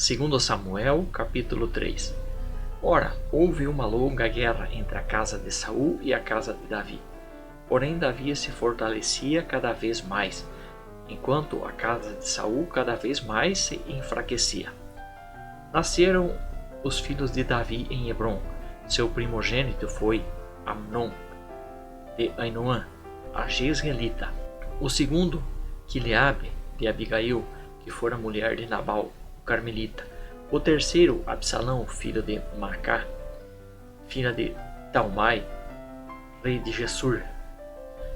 Segundo Samuel, capítulo 3. Ora, houve uma longa guerra entre a casa de Saul e a casa de Davi. Porém, Davi se fortalecia cada vez mais, enquanto a casa de Saul cada vez mais se enfraquecia. Nasceram os filhos de Davi em Hebrom. Seu primogênito foi Amnon, de Ainoã, a Jezreelita. O segundo, Quileabe, de Abigail, que fora mulher de Nabal, o Carmelita. O terceiro, Absalão, filho de Macá, filha de Talmai, rei de Gessur.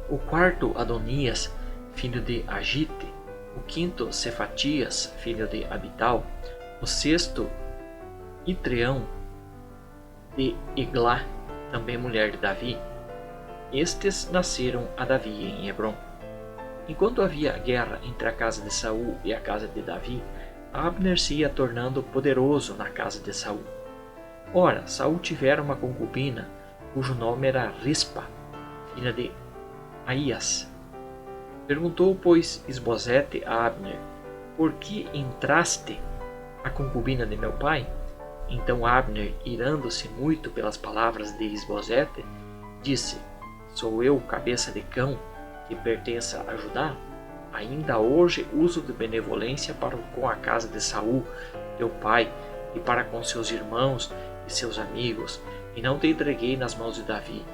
O quarto, Adonias, filho de Agite. O quinto, Cefatias, filho de Abital. O sexto, Itreão, de Eglá, também mulher de Davi. Estes nasceram a Davi em Hebrom. Enquanto havia guerra entre a casa de Saul e a casa de Davi, Abner se ia tornando poderoso na casa de Saul. Ora, Saul tivera uma concubina, cujo nome era Rispa, filha de Aías. Perguntou, pois, Isbosete a Abner: Por que entraste a concubina de meu pai? Então Abner, irando-se muito pelas palavras de Isbosete, disse: Sou eu cabeça de cão que pertença a Judá? Ainda hoje uso de benevolência para com a casa de Saul, teu pai, e para com seus irmãos e seus amigos, e não te entreguei nas mãos de Davi.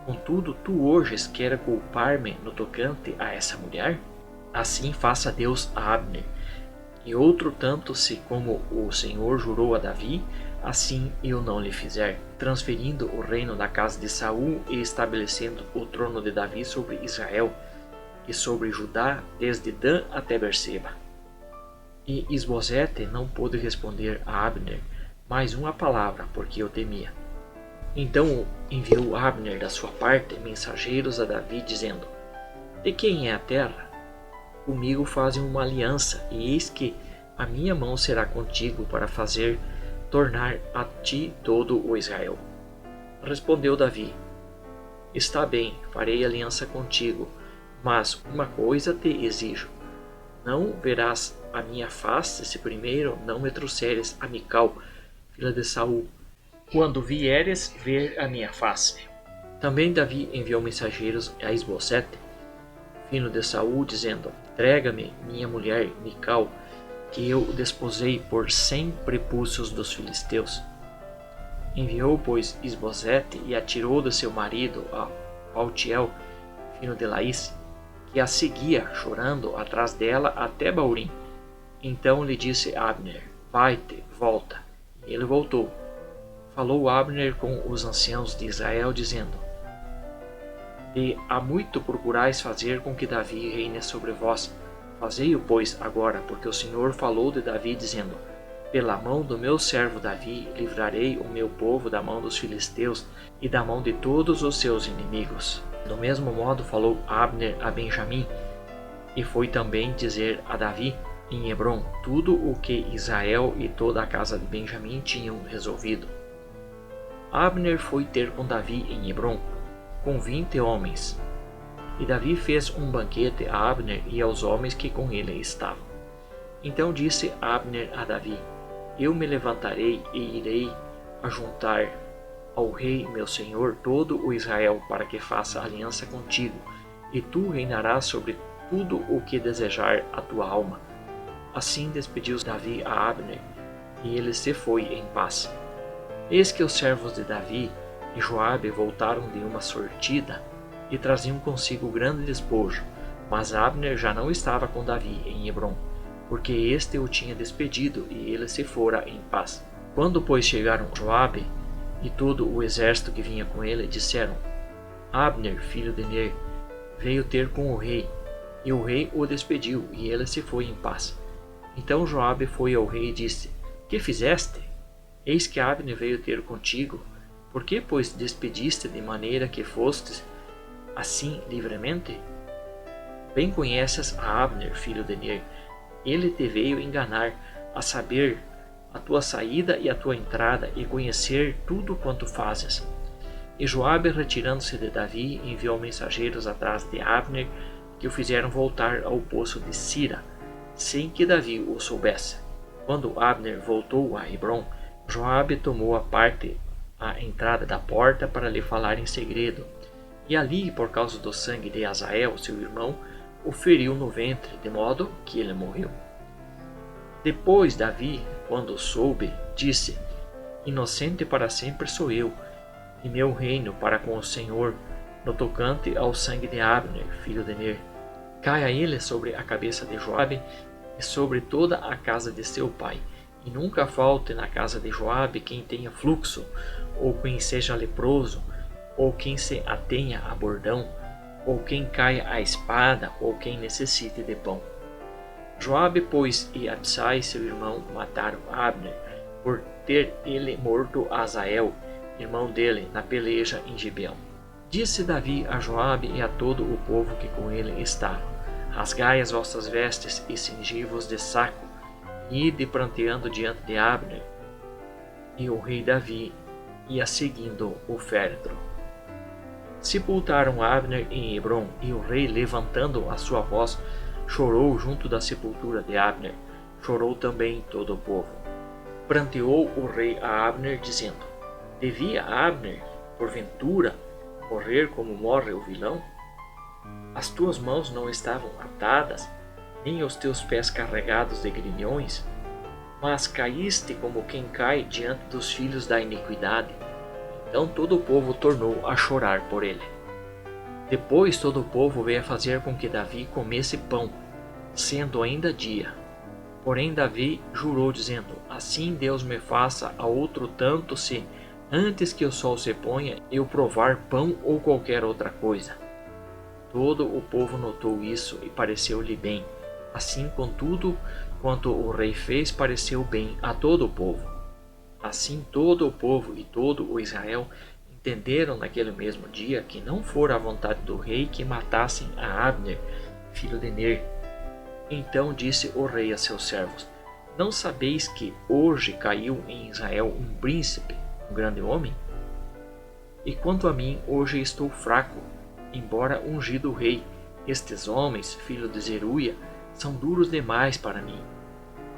Contudo, tu hoje queres culpar-me no tocante a essa mulher? Assim faça Deus a Abner, e outro tanto se como o Senhor jurou a Davi, assim eu não lhe fizer, transferindo o reino da casa de Saul e estabelecendo o trono de Davi sobre Israel e sobre Judá, desde Dan até Berseba. E Isbosete não pôde responder a Abner mais uma palavra, porque o temia. Então enviou Abner da sua parte mensageiros a Davi, dizendo: De quem é a terra? Comigo fazem uma aliança, e eis que a minha mão será contigo para fazer tornar a ti todo o Israel. Respondeu Davi: Está bem, farei aliança contigo, mas uma coisa te exijo: não verás a minha face se primeiro não me trouxeres a Mical, filha de Saul, quando vieres ver a minha face. Também Davi enviou mensageiros a Isbosete, filho de Saul, dizendo: Entrega-me minha mulher Mical, que eu desposei por 100 prepúcios dos filisteus. Enviou, pois, Isbosete e atirou de seu marido a Paltiel, filho de Laís, que a seguia, chorando, atrás dela até Baurim. Então lhe disse Abner: Vai-te, volta. E ele voltou. Falou Abner com os anciãos de Israel, dizendo: E há muito procurais fazer com que Davi reine sobre vós. Fazei-o, pois, agora, porque o Senhor falou de Davi, dizendo: Pela mão do meu servo Davi livrarei o meu povo da mão dos filisteus e da mão de todos os seus inimigos. Do mesmo modo falou Abner a Benjamim, e foi também dizer a Davi em Hebrom tudo o que Israel e toda a casa de Benjamim tinham resolvido. Abner foi ter com Davi em Hebrom, com 20 homens. E Davi fez um banquete a Abner e aos homens que com ele estavam. Então disse Abner a Davi: Eu me levantarei e irei ajuntar ao rei meu senhor todo o Israel, para que faça aliança contigo, e tu reinarás sobre tudo o que desejar a tua alma. Assim despediu Davi a Abner, e ele se foi em paz. Eis que os servos de Davi e Joabe voltaram de uma sortida, e traziam consigo grande despojo, mas Abner já não estava com Davi em Hebrom, porque este o tinha despedido, e ele se fora em paz. Quando, pois, chegaram Joabe e todo o exército que vinha com ele, disseram: Abner, filho de Ner, veio ter com o rei, e o rei o despediu, e ele se foi em paz. Então Joabe foi ao rei e disse: Que fizeste? Eis que Abner veio ter contigo. Por que, pois, despediste de maneira que fostes assim livremente? Bem conheces a Abner, filho de Ner. Ele te veio enganar, a saber a tua saída e a tua entrada, e conhecer tudo quanto fazes. E Joabe, retirando-se de Davi, enviou mensageiros atrás de Abner, que o fizeram voltar ao poço de Sira, sem que Davi o soubesse. Quando Abner voltou a Hebrom, Joabe tomou a entrada da porta para lhe falar em segredo, e ali, por causa do sangue de Azael, seu irmão, o feriu no ventre, de modo que ele morreu. Depois Davi, quando soube, disse: Inocente para sempre sou eu, e meu reino para com o Senhor, no tocante ao sangue de Abner, filho de Ner. Caia ele sobre a cabeça de Joabe e sobre toda a casa de seu pai, e nunca falte na casa de Joabe quem tenha fluxo, ou quem seja leproso, ou quem se atenha a bordão, ou quem caia à espada, ou quem necessite de pão. Joabe, pois, e Absai, seu irmão, mataram Abner, por ter ele morto Azael, irmão dele, na peleja em Gibeão. Disse Davi a Joabe e a todo o povo que com ele estava: Rasgai as vossas vestes e cingi-vos de saco, e ide pranteando diante de Abner. E o rei Davi ia seguindo o féretro. Sepultaram Abner em Hebrom, e o rei, levantando a sua voz, chorou junto da sepultura de Abner. Chorou também todo o povo. Pranteou o rei a Abner, dizendo: Devia Abner, porventura, morrer como morre o vilão? As tuas mãos não estavam atadas, nem os teus pés carregados de grilhões, mas caíste como quem cai diante dos filhos da iniquidade. Então todo o povo tornou a chorar por ele. Depois todo o povo veio fazer com que Davi comesse pão, sendo ainda dia. Porém Davi jurou, dizendo: Assim Deus me faça a outro tanto, se, antes que o sol se ponha, eu provar pão ou qualquer outra coisa. Todo o povo notou isso e pareceu-lhe bem. Assim, contudo, quanto o rei fez, pareceu bem a todo o povo. Assim todo o povo e todo o Israel entenderam naquele mesmo dia que não fora a vontade do rei que matassem a Abner, filho de Ner. Então disse o rei a seus servos: Não sabeis que hoje caiu em Israel um príncipe, um grande homem? E quanto a mim, hoje estou fraco, embora ungido rei. Estes homens, filho de Zeruia, são duros demais para mim.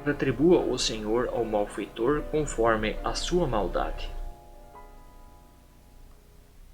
Retribua o Senhor ao malfeitor conforme a sua maldade.